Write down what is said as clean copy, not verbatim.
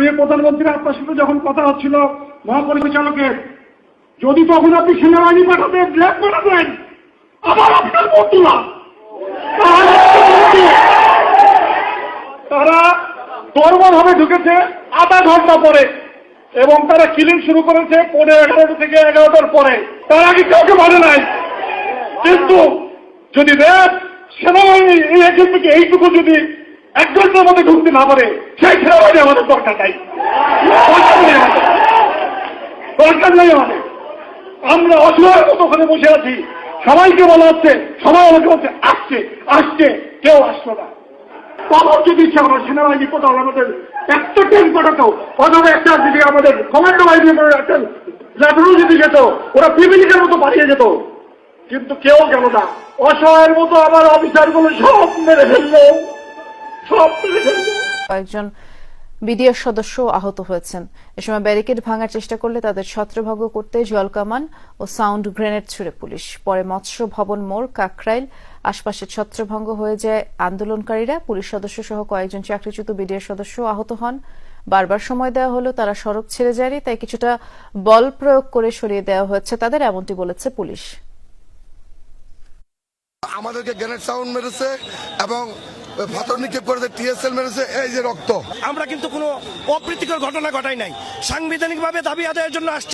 মাননীয় প্রধানমন্ত্রী আপনার সাথে যখন কথা হচ্ছিল মহাপরিচালকের, যদি তখন আপনি সেনাবাহিনী পাঠাতেন, ল্যাব পাঠাতেন, আবার আপনার বন্ধুরা তারা তরবর ভাবে ঢুকেছে আধা ঘন্টা পরে, এবং তারা কিলিং শুরু করেছে 11:30 থেকে 11টার পরে। তার আগে কাউকে মানে নাই। কিন্তু যদি র্যাব সেনাবাহিনী এই এজেন্টকে এইটুকু যদি 1 ঘন্টার মধ্যে ঢুকতে না পারে, সেই সেনাবাহিনী আমাদের দরকার নাই, দরকার নাই আমাদের। আমরা অসহায়ের মতো ওখানে বসে আছি, সবাইকে বলা হচ্ছে, সবাই আমাকে বলছে আসছে আসছে, কেউ আসলো না। তখন যদি ইচ্ছা আমরা সেনাবাহিনী কোথাও আমাদের একটা ট্রেন পাঠাতো, অথবা একটা যদি আমাদের কমান্ডো বাহিনী একটা ল্যাটারও যদি যেত, ওরা পিপিলিকের মতো পাঠিয়ে যেত, কিন্তু কেউ গেল না। অসহায়ের মতো আমার অফিসার গুলো সব মেরে ফেললো, সব মেরে ফেললো। কয়েকজন বিডিআর সদস্য আহত হয়েছেন। এ সময় ব্যারিকেড ভাঙার চেষ্টা করলে তাদের ছত্রভঙ্গ করতে জলকামান ও সাউন্ড গ্রেনেড ছুড়ে পুলিশ। পরে মৎস্য ভবন মোড়, কাকরাইল আশপাশে ছত্রভঙ্গ হয়ে যায় আন্দোলনকারীরা। পুলিশ সদস্য সহ কয়েকজন চাকরিচ্যুত বিডিআর সদস্য আহত হন। বারবার সময় দেওয়া হলেও তারা সড়ক ছেড়ে যায়নি, তাই কিছুটা বল প্রয়োগ করে সরিয়ে দেওয়া হয়েছে তাদের, এমনটি বলেছে পুলিশ। আমাদেরকে গ্রেনেড সাউন্ড মেরেছে এবং পাথর নিক্ষেপ করেছে, টিএসএল মেরেছে, এই যে রক্ত। আমরা কিন্তু কোনো অপ্রীতিকর ঘটনা ঘটাই নাই, সাংবিধানিকভাবে দাবি আদায়ের জন্য আসছি।